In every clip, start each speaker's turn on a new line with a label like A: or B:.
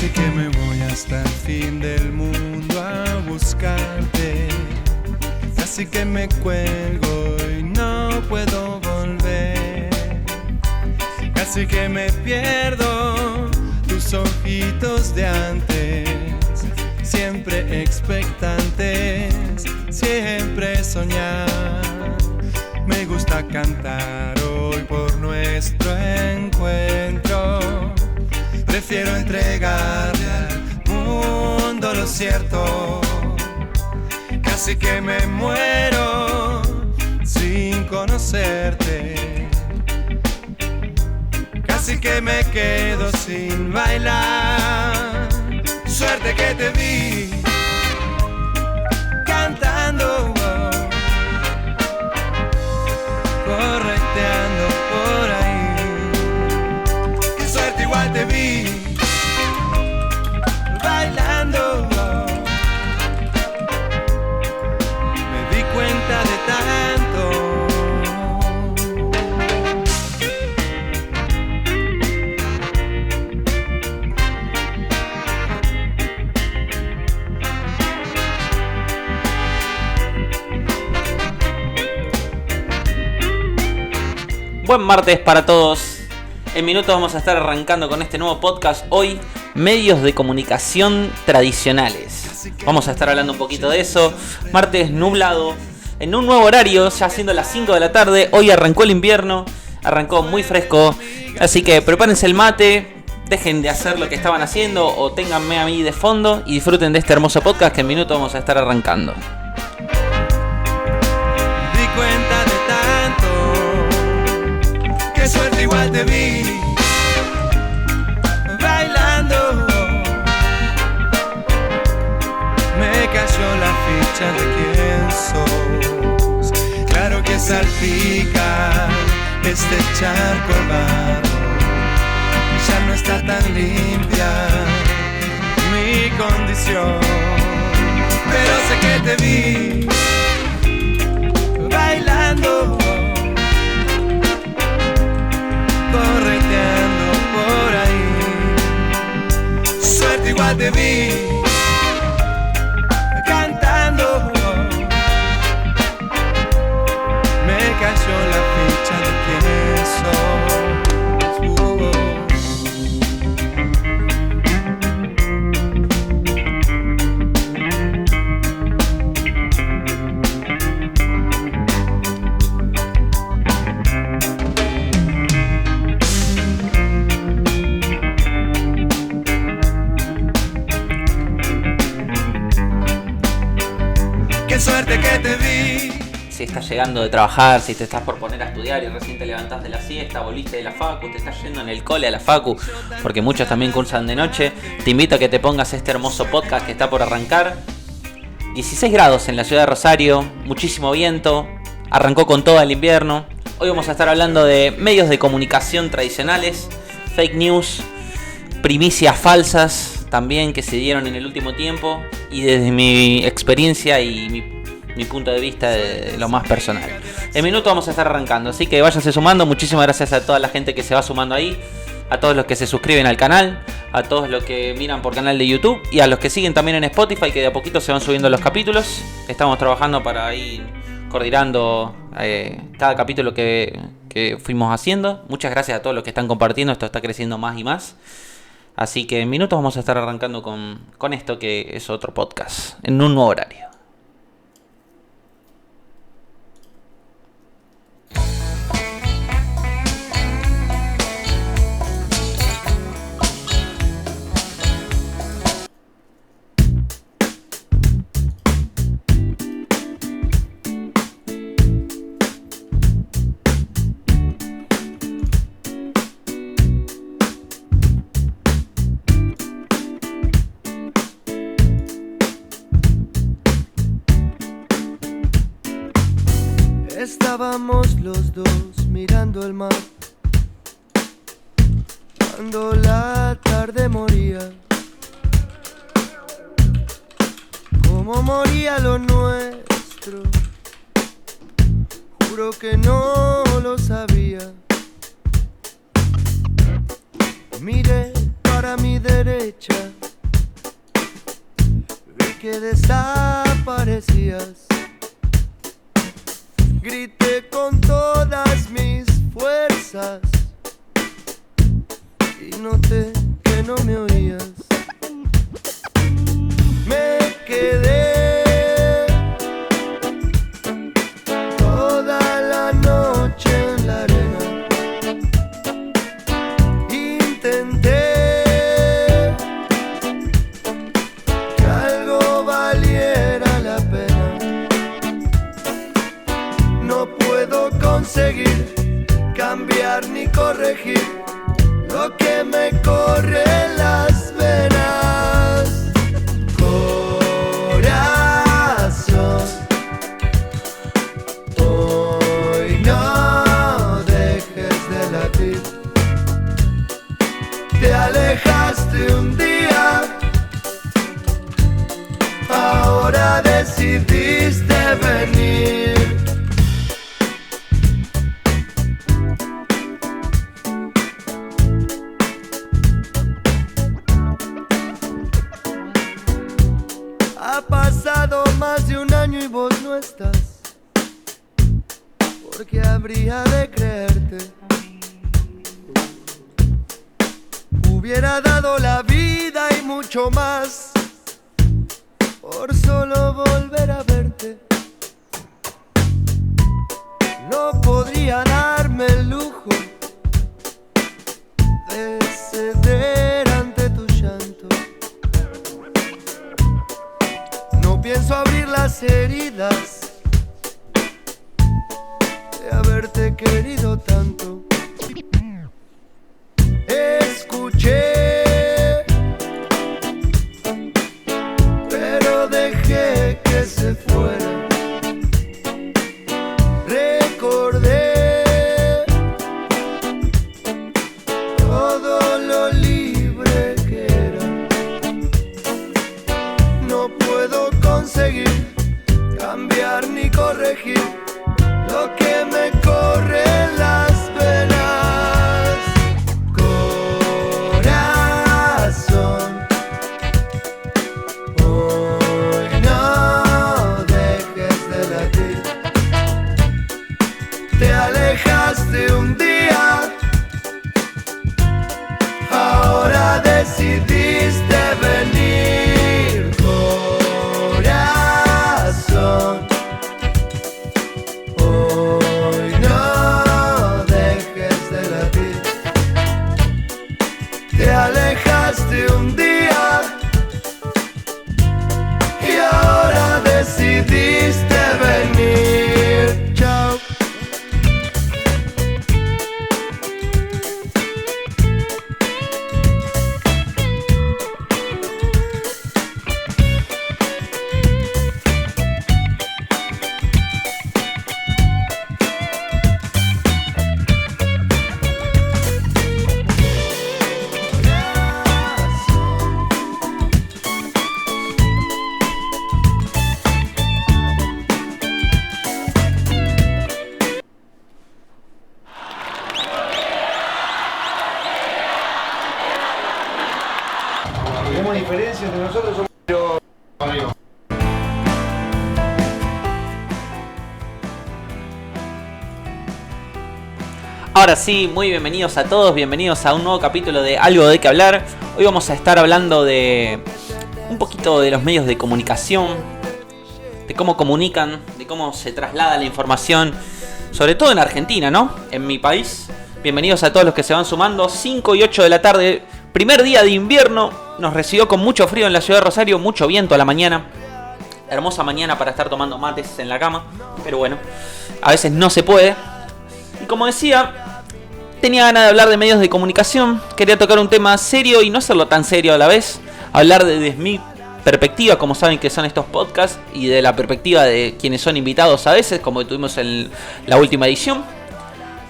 A: Casi que me voy hasta el fin del mundo a buscarte. Casi que me cuelgo y no puedo volver. Casi que me pierdo tus ojitos de antes, siempre expectantes, siempre soñar. Me gusta cantar hoy por nuestro encuentro. Prefiero entregarle al mundo lo cierto. Casi que me muero sin conocerte. Casi que me quedo sin bailar. Suerte que te vi cantando, correteando por ahí. Qué suerte, igual te vi bailando. Me di cuenta de tanto.
B: Buen martes para todos. En minutos vamos a estar arrancando con este nuevo podcast. Hoy, medios de comunicación tradicionales. Vamos a estar hablando un poquito de eso. Martes nublado, en un nuevo horario, ya siendo las 5 de la tarde. Hoy arrancó el invierno, arrancó muy fresco. Así que prepárense el mate, dejen de hacer lo que estaban haciendo o ténganme a mí de fondo y disfruten de este hermoso podcast que en minutos vamos a estar arrancando.
A: Di cuenta de tanto. Qué suerte, igual te vi bailando. Me cayó la ficha de quién sos. Claro que salpica este charco de barro. Ya no está tan limpia mi condición. Pero sé que te vi bailando, correteando por ahí. Suerte, igual te vi cantando. Me cayó la ficha de quién sos. Qué suerte que te vi.
B: Si estás llegando de trabajar, si te estás por poner a estudiar y recién te levantás de la siesta, volviste de la facu, te estás yendo en el cole a la facu, porque muchos también cursan de noche, te invito a que te pongas este hermoso podcast que está por arrancar. 16 grados en la ciudad de Rosario, muchísimo viento, arrancó con todo el invierno. Hoy vamos a estar hablando de medios de comunicación tradicionales, fake news, primicias falsas también que se dieron en el último tiempo y desde mi experiencia y mi punto de vista de lo más personal. En minutos vamos a estar arrancando, así que váyanse sumando. Muchísimas gracias a toda la gente que se va sumando ahí, a todos los que se suscriben al canal, a todos los que miran por canal de YouTube y a los que siguen también en Spotify, que de a poquito se van subiendo los capítulos. Estamos trabajando para ir coordinando cada capítulo que fuimos haciendo. Muchas gracias a todos los que están compartiendo, esto está creciendo más y más. Así que en minutos vamos a estar arrancando con esto, que es otro podcast, en un nuevo horario.
A: Estábamos los dos mirando el mar cuando la tarde moría, como moría lo nuestro. Juro que no lo sabía. Miré para para mi derecha. Vi que desaparecías. Grité con todas mis fuerzas y noté que no me oías. Me quedé toda la noche en la arena. Intenté que algo valiera la pena. No puedo conseguir cambiar ni corregir lo que me corre en las venas. Corazón, hoy no dejes de latir. Te alejaste un día, ahora decidiste venir. Ha pasado más de un año y vos no estás. ¿Por qué habría de creerte? Hubiera dado la vida y mucho más por solo volver a verte. No podría darme el lujo de ceder ante tu llanto. No pienso abrir las heridas de haberte querido tanto. Escuché, pero dejé que se fuera. Recordé todo lo libre que era. No puedo conseguir cambiar ni corregir lo que me corre en las venas. Corazón, hoy no dejes de latir. Te alejaste un día, ahora decidiste venir. Corazón, hoy no dejes de latir. Te alejaste un día y ahora decidiste venir. Chao.
C: Tenemos diferencias entre nosotros, somos amigos.
B: Ahora sí, muy bienvenidos a todos, bienvenidos a un nuevo capítulo de Algo de qué hablar. Hoy vamos a estar hablando de un poquito de los medios de comunicación, de cómo comunican, de cómo se traslada la información, sobre todo en Argentina, ¿no? En mi país. Bienvenidos a todos los que se van sumando. 5 y 8 de la tarde, primer día de invierno. Nos recibió con mucho frío en la ciudad de Rosario, mucho viento a la mañana. Hermosa mañana para estar tomando mates en la cama, pero bueno, a veces no se puede. Y como decía, tenía ganas de hablar de medios de comunicación. Quería tocar un tema serio y no hacerlo tan serio a la vez. Hablar desde mi perspectiva, como saben que son estos podcasts, y de la perspectiva de quienes son invitados a veces, como tuvimos en la última edición.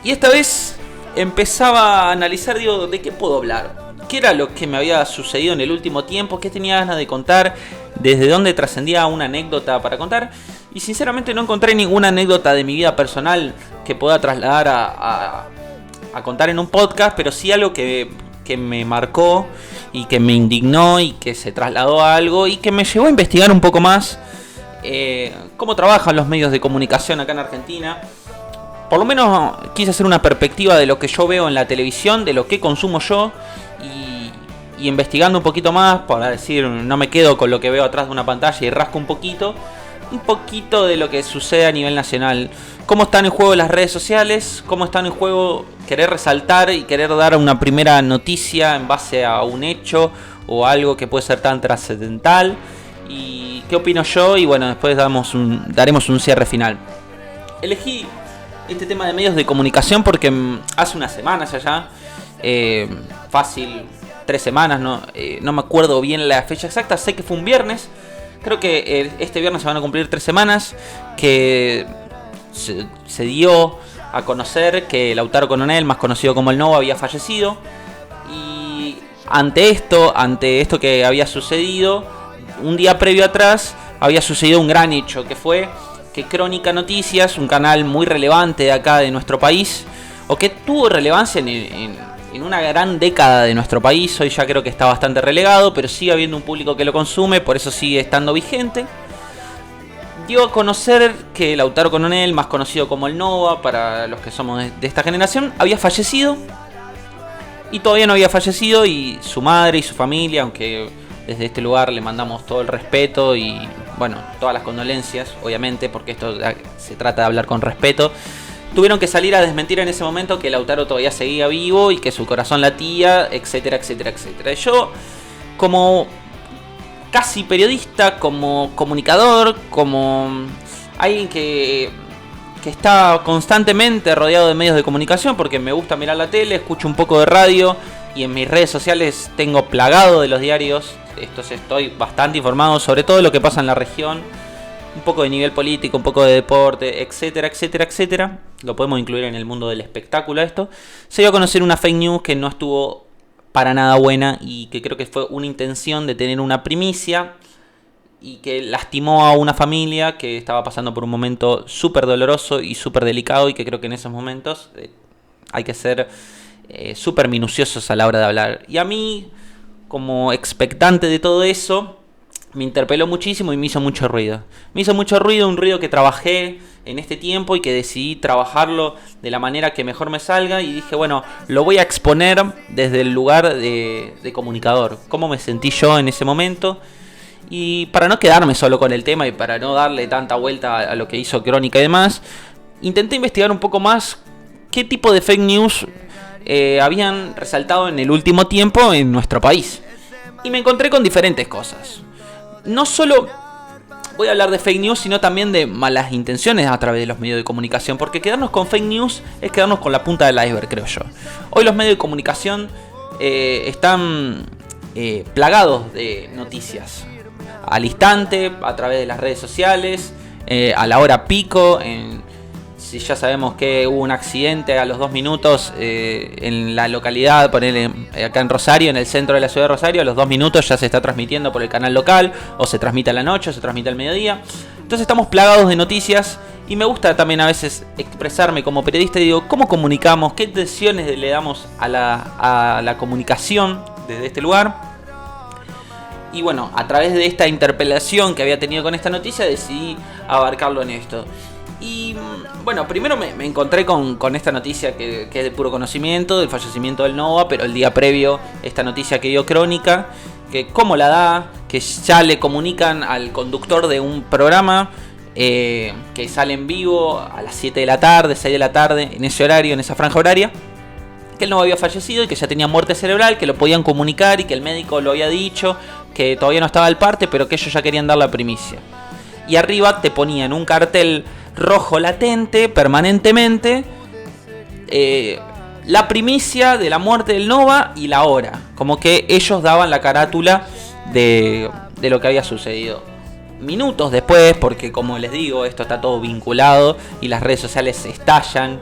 B: Y esta vez empezaba a analizar, digo, ¿de qué puedo hablar? ¿Qué era lo que me había sucedido en el último tiempo? ¿Qué tenía ganas de contar? ¿Desde dónde trascendía una anécdota para contar? Y sinceramente no encontré ninguna anécdota de mi vida personal que pueda trasladar a contar en un podcast, pero sí algo que me marcó y que me indignó y que se trasladó a algo y que me llevó a investigar un poco más cómo trabajan los medios de comunicación acá en Argentina. Por lo menos quise hacer una perspectiva de lo que yo veo en la televisión, de lo que consumo yo y investigando un poquito más, para decir, no me quedo con lo que veo atrás de una pantalla y rasco un poquito de lo que sucede a nivel nacional. Cómo están en juego las redes sociales, cómo están en juego querer resaltar y querer dar una primera noticia en base a un hecho o algo que puede ser tan trascendental. Y qué opino yo, y bueno, después daremos un cierre final. Elegí este tema de medios de comunicación porque hace unas semanas ya, fácil 3 semanas, no me acuerdo bien la fecha exacta, sé que fue un viernes. Creo que este viernes se van a cumplir 3 semanas que se dio a conocer que Lautaro Coronel, más conocido como el Nova, había fallecido. Y ante esto que había sucedido, un día previo atrás había sucedido un gran hecho, que fue que Crónica Noticias, un canal muy relevante de acá de nuestro país, o que tuvo relevancia en una gran década de nuestro país, hoy ya creo que está bastante relegado, pero sigue habiendo un público que lo consume, por eso sigue estando vigente, dio a conocer que Lautaro Coronel, más conocido como el Nova, para los que somos de esta generación, había fallecido, y todavía no había fallecido, y su madre y su familia, aunque desde este lugar le mandamos todo el respeto y, bueno, todas las condolencias, obviamente, porque esto se trata de hablar con respeto, tuvieron que salir a desmentir en ese momento que Lautaro todavía seguía vivo y que su corazón latía, etcétera, etcétera, etcétera. Yo, como casi periodista, como comunicador, como alguien que está constantemente rodeado de medios de comunicación, porque me gusta mirar la tele, escucho un poco de radio y en mis redes sociales tengo plagado de los diarios, estoy bastante informado sobre todo lo que pasa en la región. Un poco de nivel político, un poco de deporte, etcétera, etcétera, etcétera. Lo podemos incluir en el mundo del espectáculo esto. Se dio a conocer una fake news que no estuvo para nada buena y que creo que fue una intención de tener una primicia y que lastimó a una familia que estaba pasando por un momento súper doloroso y súper delicado, y que creo que en esos momentos hay que ser súper minuciosos a la hora de hablar. Y a mí, como expectante de todo eso, me interpeló muchísimo y me hizo mucho ruido. Me hizo mucho ruido, un ruido que trabajé en este tiempo y que decidí trabajarlo de la manera que mejor me salga. Y dije, bueno, lo voy a exponer desde el lugar de comunicador. Cómo me sentí yo en ese momento. Y para no quedarme solo con el tema y para no darle tanta vuelta a lo que hizo Crónica y demás, intenté investigar un poco más qué tipo de fake news habían resaltado en el último tiempo en nuestro país. Y me encontré con diferentes cosas. No solo voy a hablar de fake news, sino también de malas intenciones a través de los medios de comunicación, porque quedarnos con fake news es quedarnos con la punta del iceberg, creo yo. Hoy los medios de comunicación están plagados de noticias al instante, a través de las redes sociales, a la hora pico, si ya sabemos que hubo un accidente a los 2 minutos en la localidad, ponele acá en Rosario, en el centro de la ciudad de Rosario, a los 2 minutos ya se está transmitiendo por el canal local, o se transmite a la noche, o se transmite al mediodía. Entonces estamos plagados de noticias y me gusta también a veces expresarme como periodista y digo, ¿cómo comunicamos? ¿Qué intenciones le damos a la comunicación desde este lugar? Y bueno, a través de esta interpelación que había tenido con esta noticia, decidí abarcarlo en esto. Y bueno, primero me encontré con esta noticia que es de puro conocimiento, del fallecimiento del Nova, pero el día previo, esta noticia que dio Crónica, que cómo la da, que ya le comunican al conductor de un programa que sale en vivo a las 7 de la tarde, 6 de la tarde, en ese horario, en esa franja horaria, que el Nova había fallecido y que ya tenía muerte cerebral, que lo podían comunicar y que el médico lo había dicho, que todavía no estaba al parte, pero que ellos ya querían dar la primicia. Y arriba te ponían un cartel rojo latente, permanentemente, la primicia de la muerte del Nova y la hora. Como que ellos daban la carátula de lo que había sucedido. Minutos después, porque como les digo, esto está todo vinculado y las redes sociales se estallan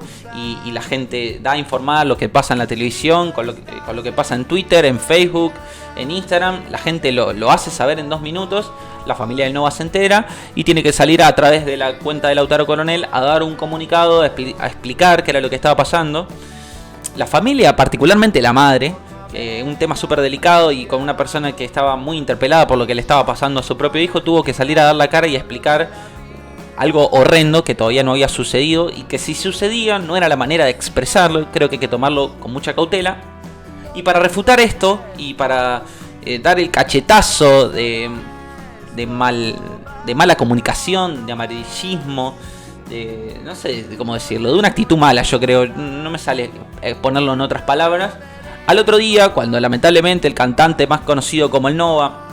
B: y la gente da a informar lo que pasa en la televisión, con lo que pasa en Twitter, en Facebook, en Instagram. La gente lo hace saber en 2 minutos. La familia del Nova se entera y tiene que salir a través de la cuenta de Lautaro Coronel a dar un comunicado, a explicar qué era lo que estaba pasando. La familia, particularmente la madre, un tema súper delicado y con una persona que estaba muy interpelada por lo que le estaba pasando a su propio hijo, tuvo que salir a dar la cara y explicar algo horrendo que todavía no había sucedido y que si sucedía no era la manera de expresarlo. Creo que hay que tomarlo con mucha cautela. Y para refutar esto y para dar el cachetazo de mala comunicación, de amarillismo, no sé cómo decirlo, de una actitud mala, yo creo, no me sale ponerlo en otras palabras. Al otro día, cuando lamentablemente el cantante más conocido como el Nova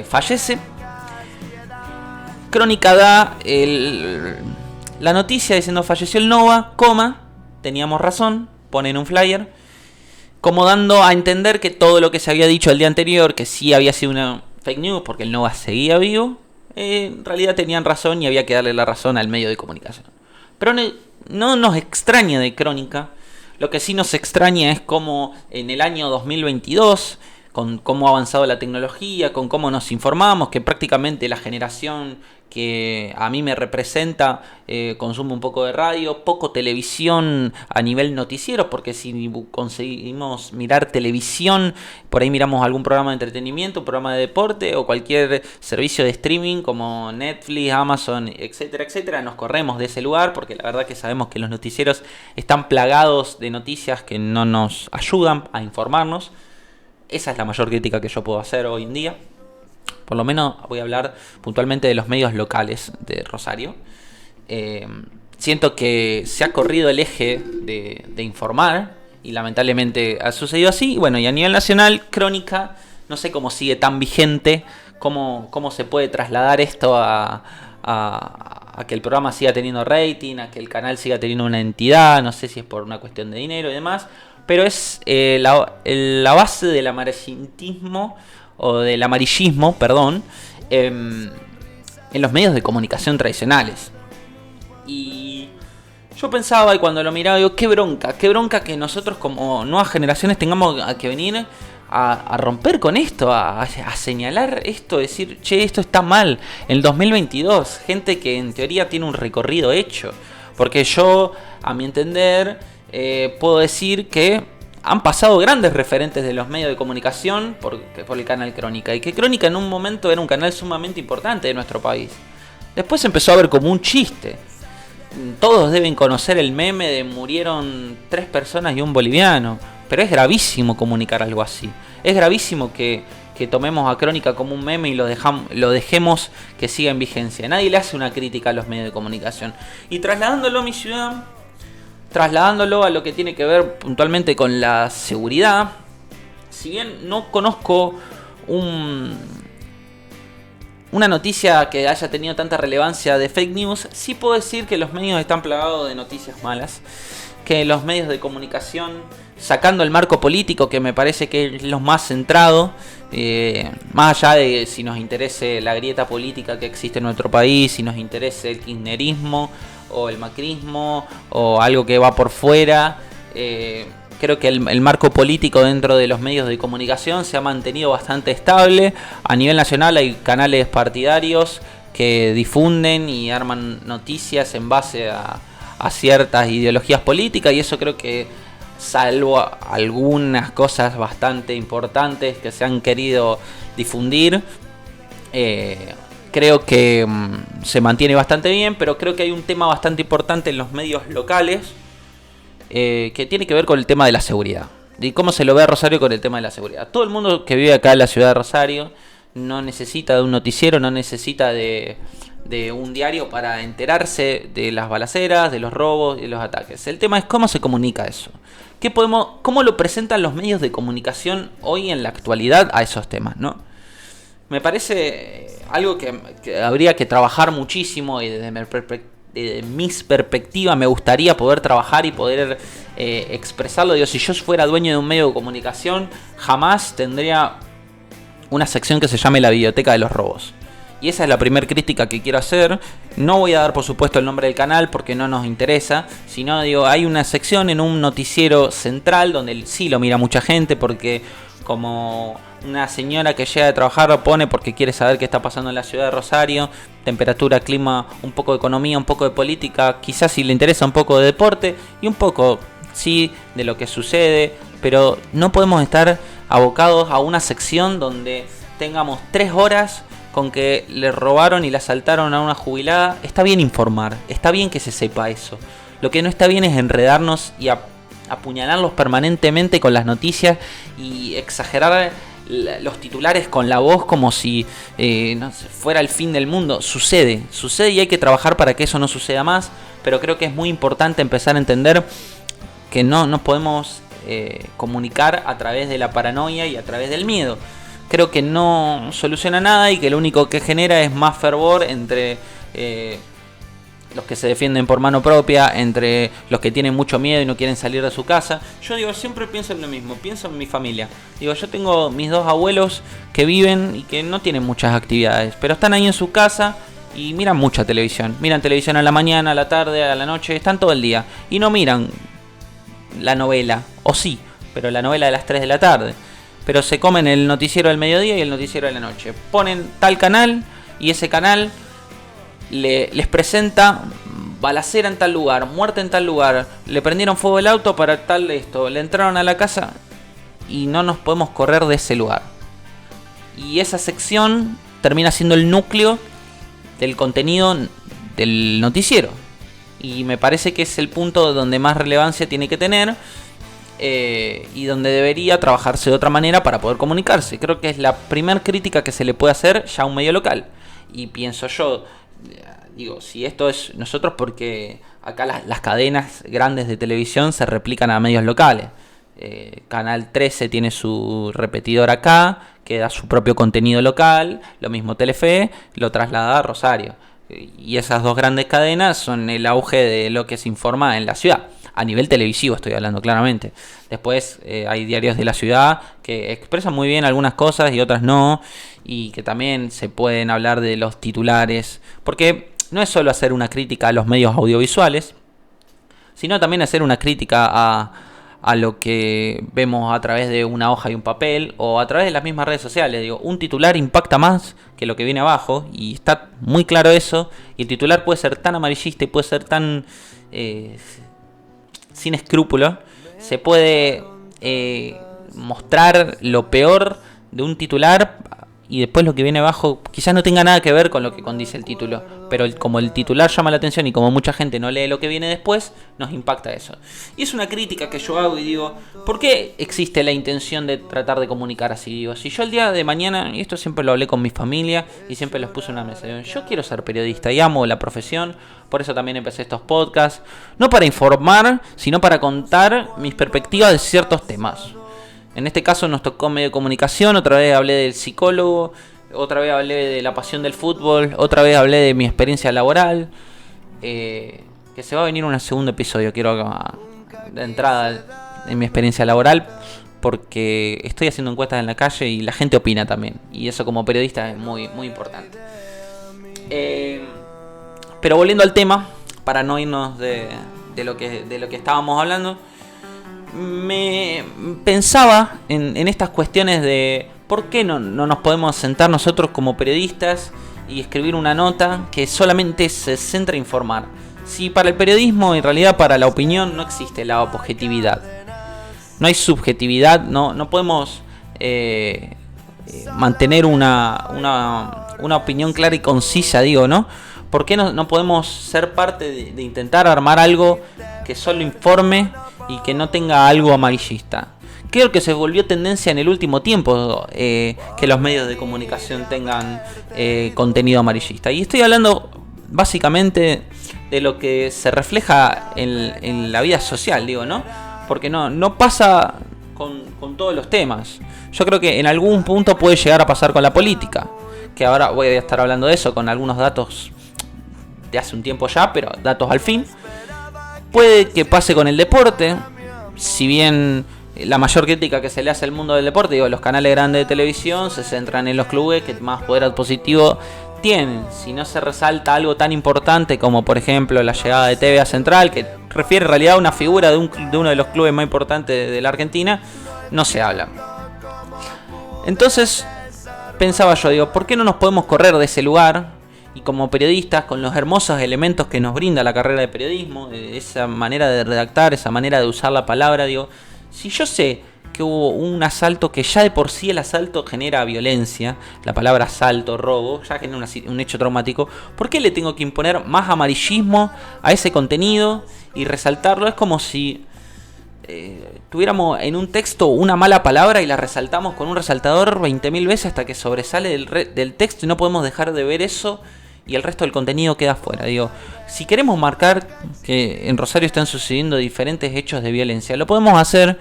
B: fallece, Crónica da la noticia diciendo falleció el Nova, teníamos razón, ponen un flyer, como dando a entender que todo lo que se había dicho el día anterior, que sí había sido una fake news porque el Nova seguía vivo, en realidad tenían razón y había que darle la razón al medio de comunicación. Pero no nos extraña de Crónica. Lo que sí nos extraña es cómo en el año 2022, con cómo ha avanzado la tecnología, con cómo nos informamos, que prácticamente la generación que a mí me representa consume un poco de radio, poco televisión a nivel noticiero, porque si conseguimos mirar televisión, por ahí miramos algún programa de entretenimiento, un programa de deporte o cualquier servicio de streaming como Netflix, Amazon, etcétera, etcétera, nos corremos de ese lugar porque la verdad que sabemos que los noticieros están plagados de noticias que no nos ayudan a informarnos. Esa es la mayor crítica que yo puedo hacer hoy en día. Por lo menos voy a hablar puntualmente de los medios locales de Rosario. Siento que se ha corrido el eje de informar y lamentablemente ha sucedido así. Bueno, y a nivel nacional, Crónica, no sé cómo sigue tan vigente, cómo se puede trasladar esto a que el programa siga teniendo rating, a que el canal siga teniendo una entidad, no sé si es por una cuestión de dinero y demás, pero es la base del amarillismo, en los medios de comunicación tradicionales. Y yo pensaba, y cuando lo miraba, digo, qué bronca que nosotros como nuevas generaciones tengamos que venir a romper con esto, a señalar esto, decir, che, esto está mal. En el 2022, gente que en teoría tiene un recorrido hecho. Porque yo, a mi entender, puedo decir que han pasado grandes referentes de los medios de comunicación por el canal Crónica. Y que Crónica en un momento era un canal sumamente importante de nuestro país. Después empezó a ver como un chiste. Todos deben conocer el meme de murieron 3 personas y un boliviano. Pero es gravísimo comunicar algo así. Es gravísimo que tomemos a Crónica como un meme y lo dejemos que siga en vigencia. Nadie le hace una crítica a los medios de comunicación. Y trasladándolo a mi ciudad, trasladándolo a lo que tiene que ver puntualmente con la seguridad, si bien no conozco una noticia que haya tenido tanta relevancia de fake news, sí puedo decir que los medios están plagados de noticias malas, que los medios de comunicación, sacando el marco político, que me parece que es lo más centrado, más allá de si nos interese la grieta política que existe en nuestro país, si nos interese el kirchnerismo o el macrismo o algo que va por fuera, creo que el marco político dentro de los medios de comunicación se ha mantenido bastante estable. A nivel nacional hay canales partidarios que difunden y arman noticias en base a ciertas ideologías políticas, y eso creo que, salvo algunas cosas bastante importantes que se han querido difundir, creo que se mantiene bastante bien. Pero creo que hay un tema bastante importante en los medios locales, que tiene que ver con el tema de la seguridad. Y cómo se lo ve a Rosario con el tema de la seguridad. Todo el mundo que vive acá en la ciudad de Rosario no necesita de un noticiero, no necesita de un diario para enterarse de las balaceras, de los robos y de los ataques. El tema es cómo se comunica eso. ¿Cómo lo presentan los medios de comunicación hoy en la actualidad a esos temas, ¿no? Me parece algo que habría que trabajar muchísimo, y desde mi perspectiva me gustaría poder trabajar y poder expresarlo. Digo, si yo fuera dueño de un medio de comunicación, jamás tendría una sección que se llame la biblioteca de los robos. Y esa es la primera crítica que quiero hacer. No voy a dar, por supuesto, el nombre del canal porque no nos interesa. Sino, digo, hay una sección en un noticiero central donde sí lo mira mucha gente, porque como una señora que llega de trabajar lo pone porque quiere saber qué está pasando en la ciudad de Rosario. Temperatura, clima, un poco de economía, un poco de política. Quizás si le interesa un poco de deporte y un poco, sí, de lo que sucede. pero no podemos estar abocados a una sección donde tengamos 3 horas con que le robaron y le asaltaron a una jubilada. Está bien informar, está bien que se sepa eso. Lo que no está bien es enredarnos y apuñalarlos permanentemente con las noticias y exagerar los titulares con la voz como si no sé, fuera el fin del mundo. Sucede y hay que trabajar para que eso no suceda más, pero creo que es muy importante empezar a entender que no nos podemos comunicar a través de la paranoia y a través del miedo. Creo que no soluciona nada y que lo único que genera es más fervor entre los que se defienden por mano propia, entre los que tienen mucho miedo y no quieren salir de su casa. Yo digo, siempre pienso en lo mismo, pienso en mi familia. Digo, yo tengo mis 2 abuelos que viven y que no tienen muchas actividades, pero están ahí en su casa y miran mucha televisión. Miran televisión a la mañana, a la tarde, a la noche, están todo el día. Y no miran la novela, o sí, pero la novela de las 3 de la tarde. Pero se comen el noticiero del mediodía y el noticiero de la noche. Ponen tal canal y ese canal les presenta balacera en tal lugar, muerte en tal lugar, le prendieron fuego el auto para tal esto, le entraron a la casa y no nos podemos correr de ese lugar. Y esa sección termina siendo el núcleo del contenido del noticiero. Y me parece que es el punto donde más relevancia tiene que tener y donde debería trabajarse de otra manera para poder comunicarse. Creo que es la primer crítica que se le puede hacer ya a un medio local. Y pienso yo, digo, si esto es nosotros, porque acá las cadenas grandes de televisión se replican a medios locales. Canal 13 tiene su repetidor acá, que da su propio contenido local. Lo mismo Telefe lo traslada a Rosario. Y esas 2 grandes cadenas son el auge de lo que se informa en la ciudad. A nivel televisivo estoy hablando claramente. Después hay diarios de la ciudad que expresan muy bien algunas cosas y otras no. Y que también se pueden hablar de los titulares. Porque no es solo hacer una crítica a los medios audiovisuales, sino también hacer una crítica a lo que vemos a través de una hoja y un papel o a través de las mismas redes sociales. Digo, un titular impacta más que lo que viene abajo y está muy claro eso. Y el titular puede ser tan amarillista y puede ser tan sin escrúpulo. Se puede mostrar lo peor de un titular y después lo que viene abajo quizás no tenga nada que ver con lo que condice el título, pero como el titular llama la atención y como mucha gente no lee lo que viene después, nos impacta eso. Y es una crítica que yo hago y digo, ¿por qué existe la intención de tratar de comunicar así? Digo, si yo el día de mañana, y esto siempre lo hablé con mi familia y siempre los puse en una mesa, digo, yo quiero ser periodista y amo la profesión, por eso también empecé estos podcasts, no para informar, sino para contar mis perspectivas de ciertos temas. En este caso nos tocó medio de comunicación, otra vez hablé del psicólogo, otra vez hablé de la pasión del fútbol, otra vez hablé de mi experiencia laboral, que se va a venir un segundo episodio, quiero de entrada en mi experiencia laboral, porque estoy haciendo encuestas en la calle y la gente opina también, y eso como periodista es muy, muy importante. Pero volviendo al tema, para no irnos de lo que estábamos hablando, me pensaba en estas cuestiones de por qué no nos podemos sentar nosotros como periodistas y escribir una nota que solamente se centra en informar. Si para el periodismo, en realidad para la opinión, no existe la objetividad, no hay subjetividad, no podemos mantener una opinión clara y concisa, digo, ¿no? ¿Por qué no podemos ser parte de intentar armar algo que solo informe y que no tenga algo amarillista? Creo que se volvió tendencia en el último tiempo que los medios de comunicación tengan contenido amarillista. Y estoy hablando básicamente de lo que se refleja en la vida social, digo, ¿no? Porque no pasa con todos los temas. Yo creo que en algún punto puede llegar a pasar con la política, que ahora voy a estar hablando de eso con algunos datos de hace un tiempo ya, pero datos al fin. Puede que pase con el deporte, si bien la mayor crítica que se le hace al mundo del deporte, digo, los canales grandes de televisión se centran en los clubes que más poder adquisitivo tienen. Si no se resalta algo tan importante como por ejemplo la llegada de TVA Central, que refiere en realidad a una figura de uno de los clubes más importantes de la Argentina, no se habla. Entonces pensaba yo, digo, ¿por qué no nos podemos correr de ese lugar? Y como periodistas, con los hermosos elementos que nos brinda la carrera de periodismo, esa manera de redactar, esa manera de usar la palabra, digo, si yo sé que hubo un asalto que ya de por sí el asalto genera violencia, la palabra asalto, robo, ya genera un hecho traumático. ¿Por qué le tengo que imponer más amarillismo a ese contenido y resaltarlo? Es como si tuviéramos en un texto una mala palabra y la resaltamos con un resaltador 20.000 veces hasta que sobresale del texto y no podemos dejar de ver eso y el resto del contenido queda fuera. Digo, si queremos marcar que en Rosario están sucediendo diferentes hechos de violencia, lo podemos hacer,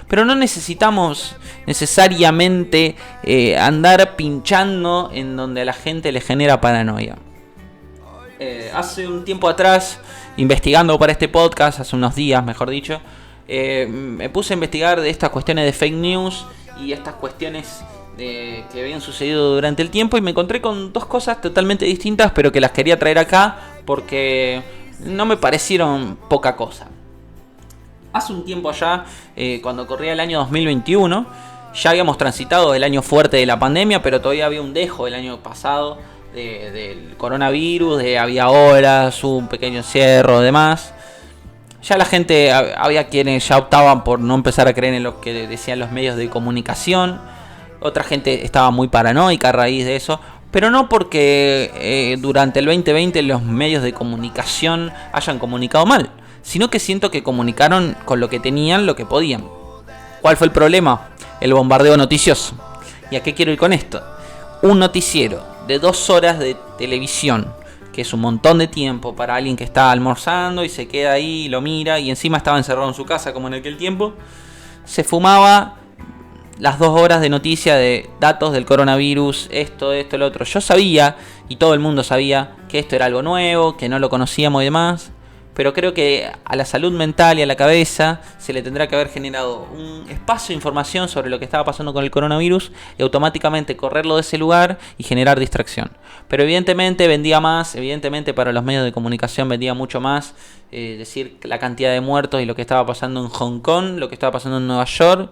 B: pero no necesitamos necesariamente andar pinchando en donde a la gente le genera paranoia. Hace un tiempo atrás, investigando para este podcast, hace unos días mejor dicho, me puse a investigar de estas cuestiones de fake news y estas cuestiones que habían sucedido durante el tiempo, y me encontré con dos cosas totalmente distintas, pero que las quería traer acá porque no me parecieron poca cosa. Hace un tiempo allá, cuando corría el año 2021, ya habíamos transitado el año fuerte de la pandemia, pero todavía había un dejo del año pasado del coronavirus, había olas, un pequeño encierro, demás. Ya la gente, había quienes ya optaban por no empezar a creer en lo que decían los medios de comunicación. Otra gente estaba muy paranoica a raíz de eso. Pero no porque durante el 2020 los medios de comunicación hayan comunicado mal, sino que siento que comunicaron con lo que tenían, lo que podían. ¿Cuál fue el problema? El bombardeo noticioso. ¿Y a qué quiero ir con esto? Un noticiero de 2 horas de televisión, que es un montón de tiempo para alguien que está almorzando y se queda ahí y lo mira, y encima estaba encerrado en su casa como en aquel tiempo, se fumaba las 2 horas de noticia de datos del coronavirus, esto, lo otro. Yo sabía, y todo el mundo sabía, que esto era algo nuevo, que no lo conocíamos y demás, pero creo que a la salud mental y a la cabeza se le tendrá que haber generado un espacio de información sobre lo que estaba pasando con el coronavirus y automáticamente correrlo de ese lugar y generar distracción. Pero evidentemente vendía más, evidentemente para los medios de comunicación vendía mucho más decir la cantidad de muertos y lo que estaba pasando en Hong Kong, lo que estaba pasando en Nueva York,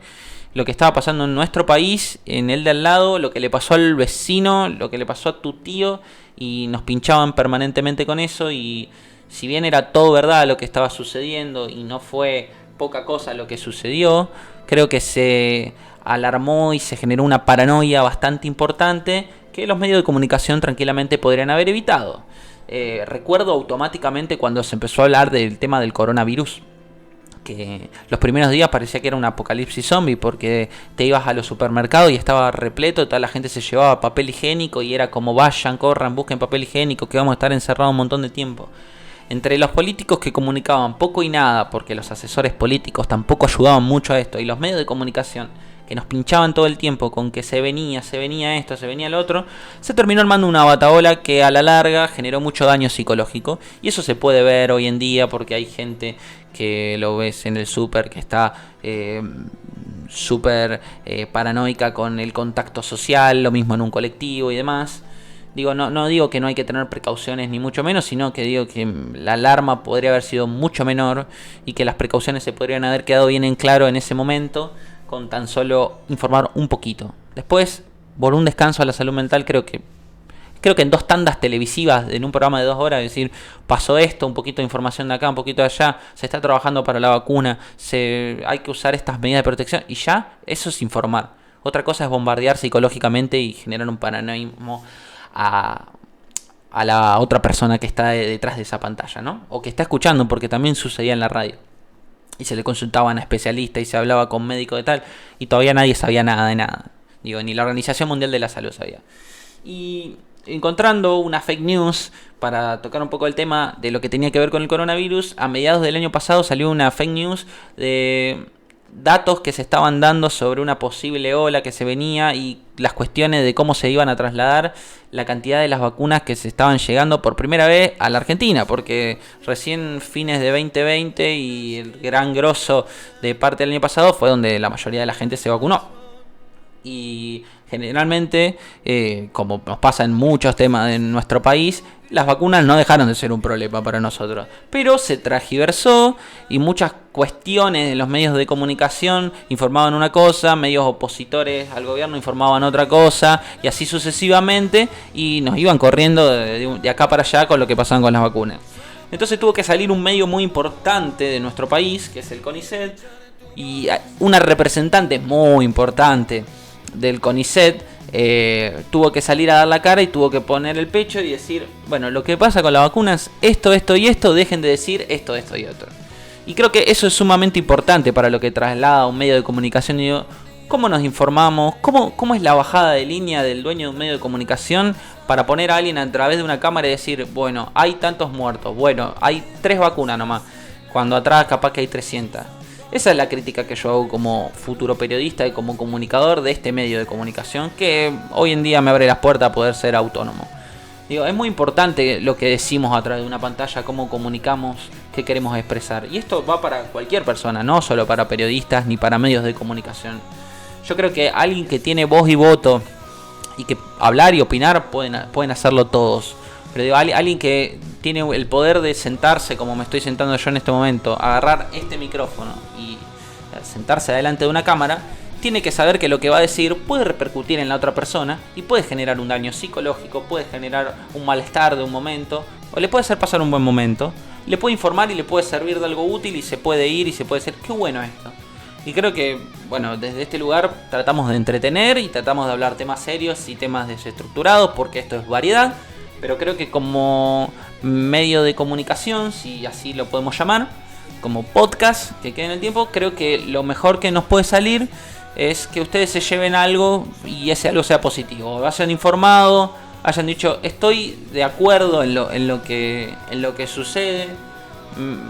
B: lo que estaba pasando en nuestro país, en el de al lado, lo que le pasó al vecino, lo que le pasó a tu tío, y nos pinchaban permanentemente con eso. Y si bien era todo verdad lo que estaba sucediendo y no fue poca cosa lo que sucedió, creo que se alarmó y se generó una paranoia bastante importante que los medios de comunicación tranquilamente podrían haber evitado. Recuerdo automáticamente cuando se empezó a hablar del tema del coronavirus, que los primeros días parecía que era un apocalipsis zombie, porque te ibas a los supermercados y estaba repleto, toda la gente se llevaba papel higiénico y era como vayan, corran, busquen papel higiénico, que vamos a estar encerrados un montón de tiempo. Entre los políticos que comunicaban poco y nada, porque los asesores políticos tampoco ayudaban mucho a esto, y los medios de comunicación que nos pinchaban todo el tiempo con que se venía esto, se venía lo otro, se terminó armando una batahola que a la larga generó mucho daño psicológico. Y eso se puede ver hoy en día porque hay gente que lo ves en el súper que está súper paranoica con el contacto social, lo mismo en un colectivo y demás. Digo, no digo que no hay que tener precauciones ni mucho menos, sino que digo que la alarma podría haber sido mucho menor y que las precauciones se podrían haber quedado bien en claro en ese momento, con tan solo informar un poquito. Después, por un descanso a la salud mental, creo que en 2 tandas televisivas, en un programa de 2 horas, es decir, pasó esto, un poquito de información de acá, un poquito de allá, se está trabajando para la vacuna, hay que usar estas medidas de protección, y ya, eso es informar. Otra cosa es bombardear psicológicamente y generar un paranoísmo a la otra persona que está detrás de esa pantalla, ¿no? O que está escuchando, porque también sucedía en la radio. Y se le consultaban a especialistas y se hablaba con médicos de tal, y todavía nadie sabía nada de nada. Digo, ni la Organización Mundial de la Salud sabía. Y encontrando una fake news para tocar un poco el tema de lo que tenía que ver con el coronavirus, a mediados del año pasado salió una fake news de datos que se estaban dando sobre una posible ola que se venía y las cuestiones de cómo se iban a trasladar la cantidad de las vacunas que se estaban llegando por primera vez a la Argentina, porque recién fines de 2020 y el gran grosso de parte del año pasado fue donde la mayoría de la gente se vacunó. Y generalmente, como nos pasa en muchos temas en nuestro país, las vacunas no dejaron de ser un problema para nosotros, pero se transgiversó y muchas cuestiones de los medios de comunicación informaban una cosa, medios opositores al gobierno informaban otra cosa, y así sucesivamente, y nos iban corriendo de acá para allá con lo que pasaban con las vacunas. Entonces tuvo que salir un medio muy importante de nuestro país, que es el CONICET, Y una representante muy importante del CONICET tuvo que salir a dar la cara y tuvo que poner el pecho y decir, bueno, lo que pasa con la vacuna es esto, esto y esto, dejen de decir esto, esto y otro. Y creo que eso es sumamente importante para lo que traslada un medio de comunicación. Y digo, ¿cómo nos informamos? ¿Cómo es la bajada de línea del dueño de un medio de comunicación para poner a alguien a través de una cámara y decir, bueno, hay tantos muertos, bueno, hay 3 vacunas nomás, cuando atrás capaz que hay 300? Esa es la crítica que yo hago como futuro periodista y como comunicador de este medio de comunicación, que hoy en día me abre las puertas a poder ser autónomo. Digo, es muy importante lo que decimos a través de una pantalla, cómo comunicamos, qué queremos expresar. Y esto va para cualquier persona, no solo para periodistas ni para medios de comunicación. Yo creo que alguien que tiene voz y voto y que hablar y opinar pueden hacerlo todos. Pero digo, alguien que tiene el poder de sentarse como me estoy sentando yo en este momento, agarrar este micrófono y sentarse delante de una cámara, tiene que saber que lo que va a decir puede repercutir en la otra persona y puede generar un daño psicológico, puede generar un malestar de un momento, o le puede hacer pasar un buen momento, le puede informar y le puede servir de algo útil y se puede ir y se puede decir, qué bueno esto. Y creo que, bueno, desde este lugar tratamos de entretener y tratamos de hablar temas serios y temas desestructurados, porque esto es variedad. Pero creo que como medio de comunicación, si así lo podemos llamar, como podcast que quede en el tiempo, creo que lo mejor que nos puede salir es que ustedes se lleven algo y ese algo sea positivo. Hayan informado, hayan dicho, estoy de acuerdo en lo que sucede.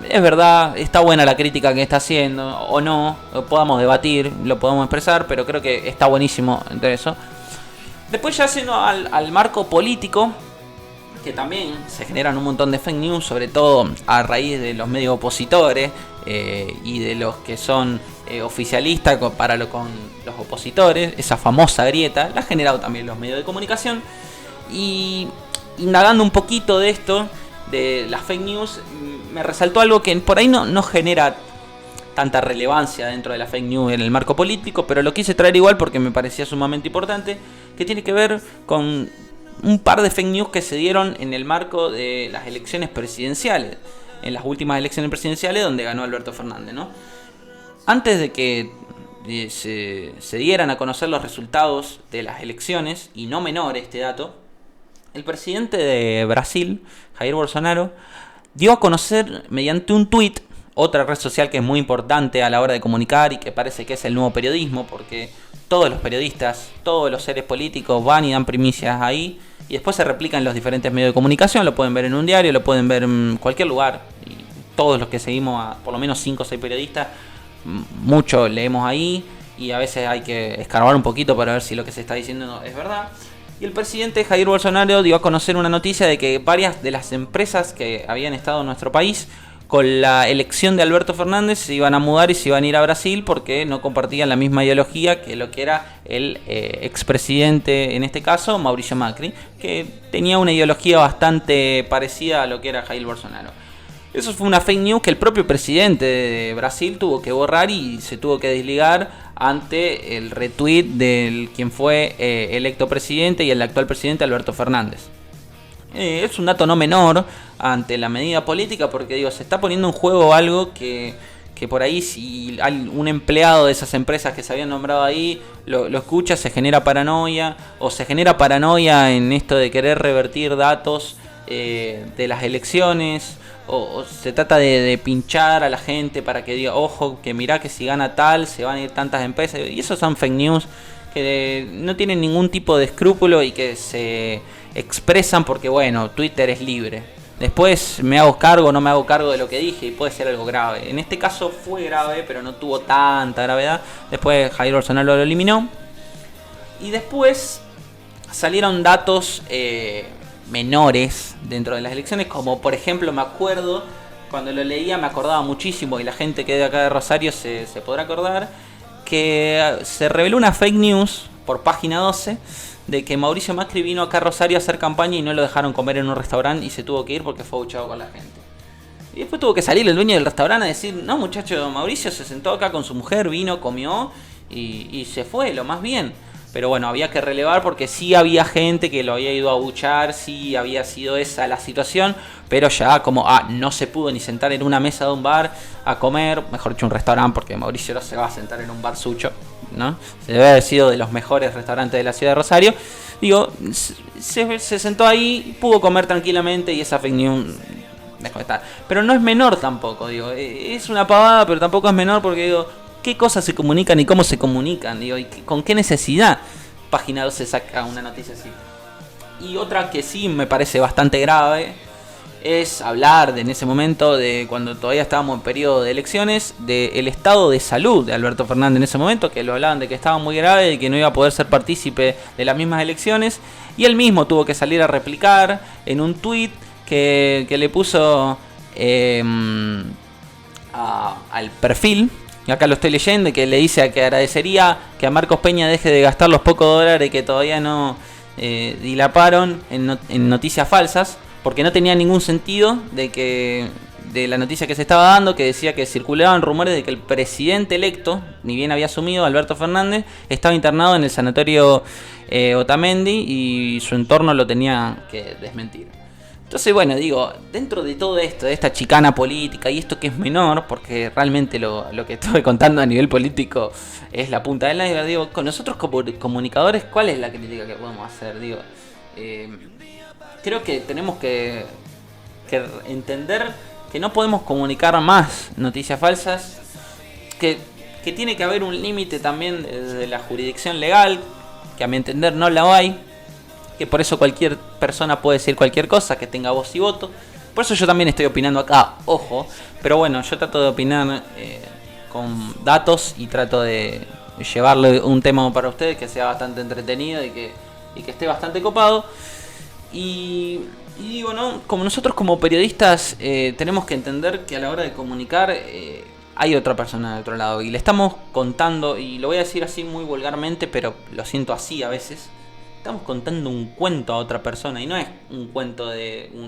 B: Es verdad, está buena la crítica que está haciendo, o no, lo podamos debatir, lo podemos expresar, pero creo que está buenísimo entre eso. Después ya yendo al marco político, que también se generan un montón de fake news, sobre todo a raíz de los medios opositores y de los que son oficialistas con los opositores. Esa famosa grieta la han generado también los medios de comunicación. Y indagando un poquito de esto, de las fake news, me resaltó algo que por ahí no genera tanta relevancia dentro de la fake news en el marco político, pero lo quise traer igual porque me parecía sumamente importante, que tiene que ver con un par de fake news que se dieron en el marco de las elecciones presidenciales, en las últimas elecciones presidenciales donde ganó Alberto Fernández, ¿no? Antes de que se dieran a conocer los resultados de las elecciones, y no menor este dato, el presidente de Brasil, Jair Bolsonaro, dio a conocer mediante un tuit, otra red social que es muy importante a la hora de comunicar y que parece que es el nuevo periodismo, porque todos los periodistas, todos los seres políticos van y dan primicias ahí y después se replican en los diferentes medios de comunicación. Lo pueden ver en un diario, lo pueden ver en cualquier lugar. Y todos los que seguimos a por lo menos 5 o 6 periodistas, mucho leemos ahí y a veces hay que escarbar un poquito para ver si lo que se está diciendo es verdad. Y el presidente Jair Bolsonaro dio a conocer una noticia de que varias de las empresas que habían estado en nuestro país con la elección de Alberto Fernández se iban a mudar y se iban a ir a Brasil porque no compartían la misma ideología que lo que era el expresidente, en este caso Mauricio Macri, que tenía una ideología bastante parecida a lo que era Jair Bolsonaro. Eso fue una fake news que el propio presidente de Brasil tuvo que borrar y se tuvo que desligar ante el retweet del quien fue electo presidente y el actual presidente Alberto Fernández. Es un dato no menor ante la medida política porque digo, se está poniendo en juego algo que por ahí si hay un empleado de esas empresas que se habían nombrado ahí lo escucha, se genera paranoia, o se genera paranoia en esto de querer revertir datos de las elecciones, o se trata de pinchar a la gente para que diga, ojo, que mirá que si gana tal se van a ir tantas empresas, y esos son fake news que no tienen ningún tipo de escrúpulo y que se expresan porque bueno, Twitter es libre. Después me hago cargo, no me hago cargo de lo que dije y puede ser algo grave. En este caso fue grave, pero no tuvo tanta gravedad. Después Jair Bolsonaro lo eliminó. Y después salieron datos menores dentro de las elecciones, como por ejemplo me acuerdo, cuando lo leía me acordaba muchísimo, y la gente que de acá de Rosario se podrá acordar, que se reveló una fake news por Página 12 de que Mauricio Macri vino acá a Rosario a hacer campaña y no lo dejaron comer en un restaurante y se tuvo que ir porque fue abucheado con la gente. Y después tuvo que salir el dueño del restaurante a decir, no muchacho, Mauricio se sentó acá con su mujer, vino, comió y se fue, lo más bien. Pero bueno, había que relevar porque sí había gente que lo había ido a abuchar, sí había sido esa la situación, pero ya como no se pudo ni sentar en una mesa de un bar a comer, mejor dicho un restaurante, porque Mauricio no se va a sentar en un bar sucho, ¿no? Se debe haber sido de los mejores restaurantes de la ciudad de Rosario. Digo, se sentó ahí, pudo comer tranquilamente y esa fake news dejó de estar. Pero no es menor tampoco, digo, es una pavada, pero tampoco es menor porque digo, ¿qué cosas se comunican y cómo se comunican? Digo, ¿y con qué necesidad Página 12 saca una noticia así? Y otra que sí me parece bastante grave es hablar en ese momento de cuando todavía estábamos en periodo de elecciones, del estado de salud de Alberto Fernández en ese momento, que lo hablaban de que estaba muy grave y que no iba a poder ser partícipe de las mismas elecciones, y él mismo tuvo que salir a replicar en un tuit que le puso al perfil, y acá lo estoy leyendo, que le dice que agradecería que a Marcos Peña deje de gastar los pocos dólares que todavía no dilaparon en noticias falsas, porque no tenía ningún sentido de la noticia que se estaba dando, que decía que circulaban rumores de que el presidente electo, ni bien había asumido, Alberto Fernández, estaba internado en el sanatorio Otamendi y su entorno lo tenía que desmentir. Entonces, bueno, digo, dentro de todo esto, de esta chicana política y esto que es menor, porque realmente lo que estoy contando a nivel político es la punta del iceberg, digo, con nosotros como comunicadores, ¿cuál es la crítica que podemos hacer? Digo, creo que tenemos que entender que no podemos comunicar más noticias falsas, que tiene que haber un límite también de la jurisdicción legal, que a mi entender no la hay, que por eso cualquier persona puede decir cualquier cosa, que tenga voz y voto. Por eso yo también estoy opinando acá, ojo, pero bueno, yo trato de opinar con datos y trato de llevarle un tema para ustedes que sea bastante entretenido y que esté bastante copado. Y digo, ¿no? Como nosotros como periodistas tenemos que entender que a la hora de comunicar hay otra persona del otro lado. Y le estamos contando, y lo voy a decir así muy vulgarmente, pero lo siento así a veces. Estamos contando un cuento a otra persona. Y no es un cuento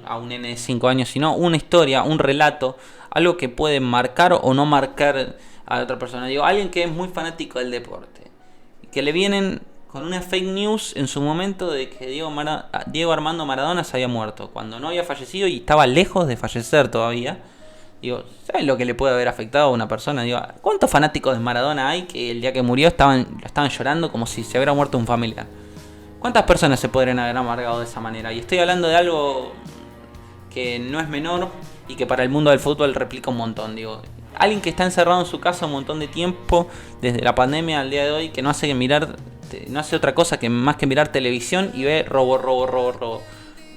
B: a un nene de 5 años, sino una historia, un relato. Algo que puede marcar o no marcar a otra persona. Digo, alguien que es muy fanático del deporte. Que le vienen con una fake news en su momento de que Diego Armando Maradona se había muerto, cuando no había fallecido y estaba lejos de fallecer todavía. Digo, ¿sabes lo que le puede haber afectado a una persona? Digo, ¿cuántos fanáticos de Maradona hay que el día que murió estaban llorando como si se hubiera muerto un familiar? ¿Cuántas personas se podrían haber amargado de esa manera? Y estoy hablando de algo que no es menor y que para el mundo del fútbol replica un montón. Digo, alguien que está encerrado en su casa un montón de tiempo, desde la pandemia al día de hoy, que no hace otra cosa que más que mirar televisión y ve robo.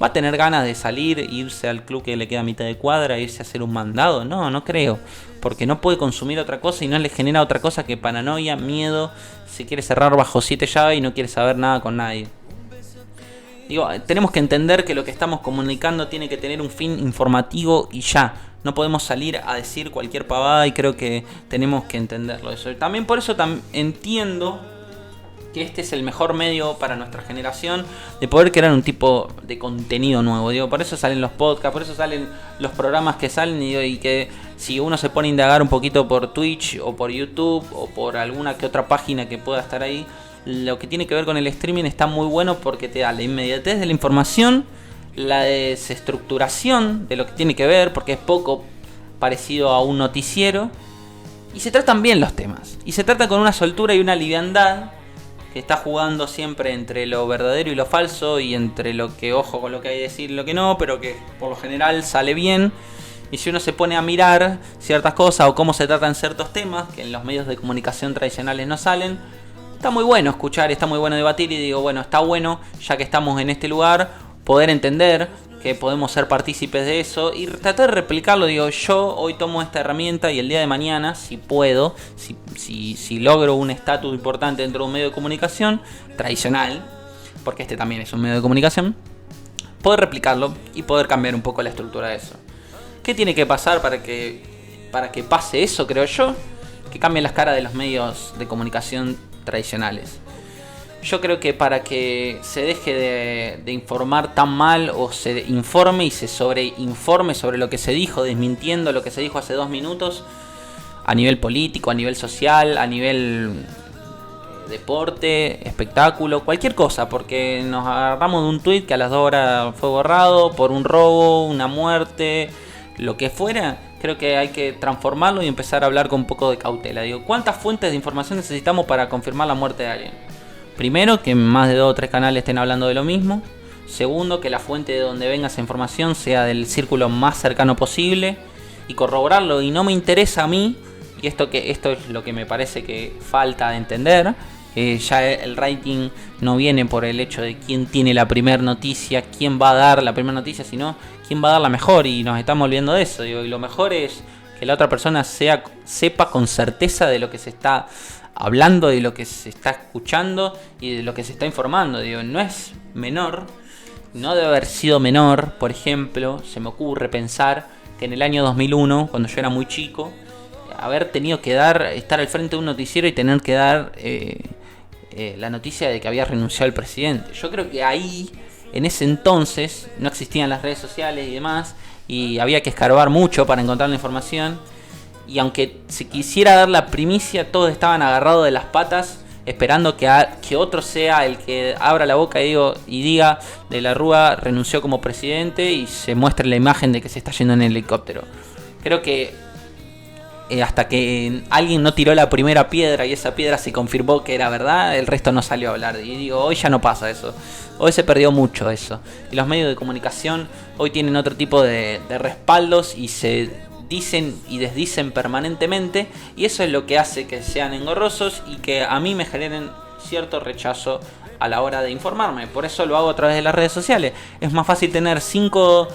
B: ¿Va a tener ganas de salir, irse al club que le queda a mitad de cuadra, irse a hacer un mandado? No creo. Porque no puede consumir otra cosa y no le genera otra cosa que paranoia, miedo. Se quiere cerrar bajo 7 llaves y no quiere saber nada con nadie. Digo, tenemos que entender que lo que estamos comunicando tiene que tener un fin informativo y ya. No podemos salir a decir cualquier pavada y creo que tenemos que entenderlo eso. También por eso entiendo que este es el mejor medio para nuestra generación de poder crear un tipo de contenido nuevo. Digo, por eso salen los podcasts, por eso salen los programas que salen y que si uno se pone a indagar un poquito por Twitch o por YouTube o por alguna que otra página que pueda estar ahí, lo que tiene que ver con el streaming está muy bueno porque te da la inmediatez de la información, la desestructuración de lo que tiene que ver, porque es poco parecido a un noticiero, y se tratan bien los temas, y se trata con una soltura y una liviandad que está jugando siempre entre lo verdadero y lo falso, y entre lo que, ojo con lo que hay que decir y lo que no, pero que por lo general sale bien. Y si uno se pone a mirar ciertas cosas o cómo se tratan ciertos temas que en los medios de comunicación tradicionales no salen, está muy bueno escuchar, está muy bueno debatir, y digo, bueno, está bueno, ya que estamos en este lugar, poder entender que podemos ser partícipes de eso y tratar de replicarlo. Digo, yo hoy tomo esta herramienta y el día de mañana, si puedo, si logro un estatus importante dentro de un medio de comunicación tradicional, porque este también es un medio de comunicación, poder replicarlo y poder cambiar un poco la estructura de eso. ¿Qué tiene que pasar para que pase eso, creo yo? Que cambien las caras de los medios de comunicación tradicionales. Yo creo que para que se deje de informar tan mal, o se informe y se sobreinforme sobre lo que se dijo, desmintiendo lo que se dijo hace 2 minutos, a nivel político, a nivel social, a nivel deporte, espectáculo, cualquier cosa, porque nos agarramos de un tweet que a las 2 horas fue borrado por un robo, una muerte, lo que fuera. Creo que hay que transformarlo y empezar a hablar con un poco de cautela. Digo, ¿cuántas fuentes de información necesitamos para confirmar la muerte de alguien? Primero, que más de 2 o 3 canales estén hablando de lo mismo. Segundo, que la fuente de donde venga esa información sea del círculo más cercano posible y corroborarlo. Y no me interesa a mí, y esto es lo que me parece que falta de entender. Ya el rating no viene por el hecho de quién tiene la primera noticia, quién va a dar la primera noticia, sino quién va a dar la mejor, y nos estamos olvidando de eso. Digo, y lo mejor es que la otra persona sepa con certeza de lo que se está hablando, de lo que se está escuchando y de lo que se está informando. Digo, no es menor, no debe haber sido menor. Por ejemplo, se me ocurre pensar que en el año 2001, cuando yo era muy chico, haber tenido que estar al frente de un noticiero y tener que dar la noticia de que había renunciado el presidente. Yo creo que ahí, en ese entonces, no existían las redes sociales y demás, y había que escarbar mucho para encontrar la información. Y aunque se quisiera dar la primicia, todos estaban agarrados de las patas, esperando que otro sea el que abra la boca y diga De la Rúa renunció como presidente y se muestre la imagen de que se está yendo en el helicóptero. Creo que hasta que alguien no tiró la primera piedra y esa piedra se confirmó que era verdad, el resto no salió a hablar. Y digo, hoy ya no pasa eso. Hoy se perdió mucho eso. Y los medios de comunicación hoy tienen otro tipo de respaldos y se dicen y desdicen permanentemente. Y eso es lo que hace que sean engorrosos y que a mí me generen cierto rechazo a la hora de informarme. Por eso lo hago a través de las redes sociales. Es más fácil tener 5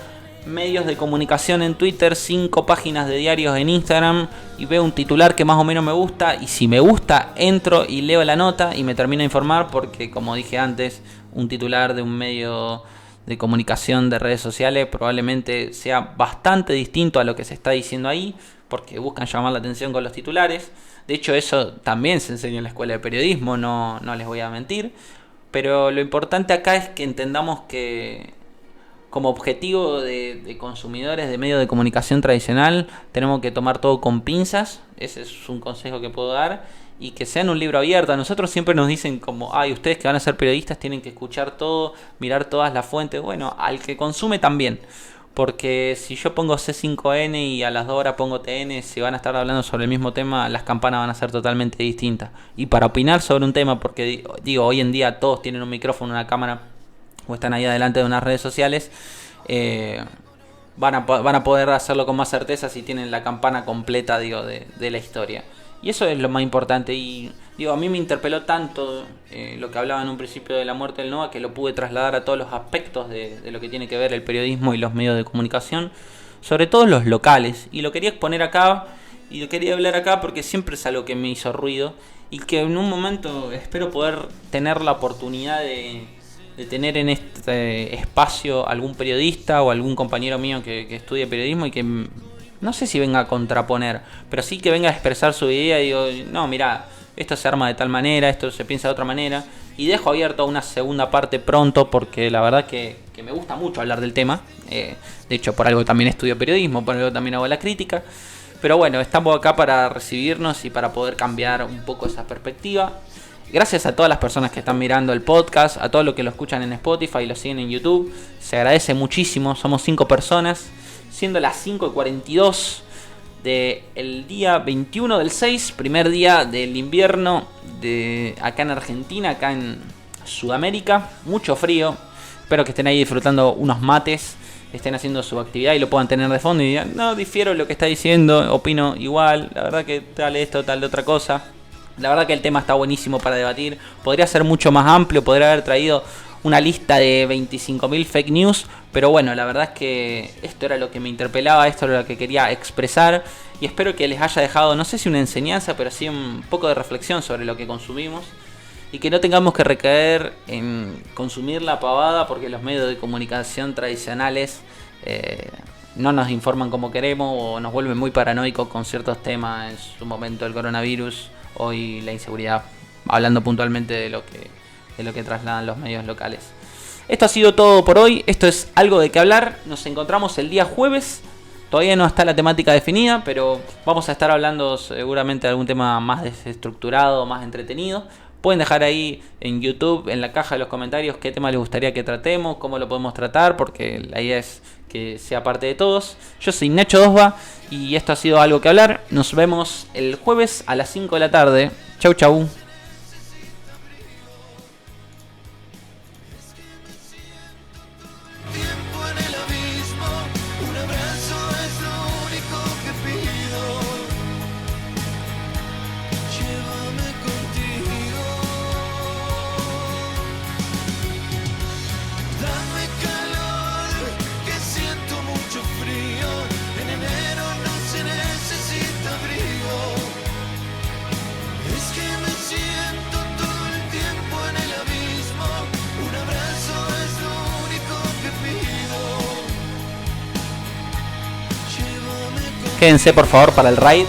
B: medios de comunicación en Twitter, 5 páginas de diarios en Instagram y veo un titular que más o menos me gusta, y si me gusta entro y leo la nota y me termino de informar, porque como dije antes, un titular de un medio de comunicación de redes sociales probablemente sea bastante distinto a lo que se está diciendo ahí, porque buscan llamar la atención con los titulares. De hecho, eso también se enseña en la escuela de periodismo, no les voy a mentir, pero lo importante acá es que entendamos que como objetivo de consumidores de medios de comunicación tradicional tenemos que tomar todo con pinzas. Ese es un consejo que puedo dar, y que sean un libro abierto. A nosotros siempre nos dicen como, ustedes que van a ser periodistas tienen que escuchar todo, mirar todas las fuentes. Bueno, al que consume también, porque si yo pongo C5N y a las 2 horas pongo TN, si van a estar hablando sobre el mismo tema, las campanas van a ser totalmente distintas. Y para opinar sobre un tema, porque digo, hoy en día todos tienen un micrófono, una cámara, o están ahí adelante de unas redes sociales, van a poder hacerlo con más certeza si tienen la campana completa, de la historia. Y eso es lo más importante. Y a mí me interpeló tanto lo que hablaba en un principio de la muerte del Nova, que lo pude trasladar a todos los aspectos de lo que tiene que ver el periodismo y los medios de comunicación, sobre todo los locales. Y lo quería exponer acá, y lo quería hablar acá porque siempre es algo que me hizo ruido, y que en un momento espero poder tener la oportunidad de tener en este espacio algún periodista o algún compañero mío que estudie periodismo, y que no sé si venga a contraponer, pero sí que venga a expresar su idea. Y digo, no, mira, esto se arma de tal manera, esto se piensa de otra manera, y dejo abierto una segunda parte pronto, porque la verdad que me gusta mucho hablar del tema. De hecho, por algo también estudio periodismo, por algo también hago la crítica. Pero bueno, estamos acá para recibirnos y para poder cambiar un poco esa perspectiva. Gracias a todas las personas que están mirando el podcast, a todos los que lo escuchan en Spotify y lo siguen en YouTube. Se agradece muchísimo. Somos 5 personas, siendo las 5:42 del día 21 del 6, primer día del invierno acá en Argentina, acá en Sudamérica. Mucho frío. Espero que estén ahí disfrutando unos mates, estén haciendo su actividad y lo puedan tener de fondo y digan, no, difiero lo que está diciendo, opino igual, la verdad que tal esto, tal de otra cosa. La verdad que el tema está buenísimo para debatir. Podría ser mucho más amplio, podría haber traído una lista de 25.000 fake news, pero bueno, la verdad es que esto era lo que me interpelaba, esto era lo que quería expresar, y espero que les haya dejado, no sé si una enseñanza, pero sí un poco de reflexión sobre lo que consumimos, y que no tengamos que recaer en consumir la pavada, porque los medios de comunicación tradicionales no nos informan como queremos, o nos vuelven muy paranoicos con ciertos temas. En su momento el coronavirus, hoy la inseguridad, hablando puntualmente de lo que trasladan los medios locales. Esto ha sido todo por hoy. Esto es Algo de Qué Hablar. Nos encontramos el día jueves. Todavía no está la temática definida, pero vamos a estar hablando seguramente de algún tema más desestructurado, más entretenido, Pueden dejar ahí en YouTube, en la caja de los comentarios, qué tema les gustaría que tratemos, cómo lo podemos tratar, porque la idea es que sea parte de todos. Yo soy Nacho Dosba y esto ha sido Algo que Hablar. Nos vemos el jueves a las 5 de la tarde. Chau, chau. Quédense por favor para el raid.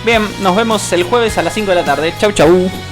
B: Bien, nos vemos el jueves a las 5 de la tarde. Chau, chau.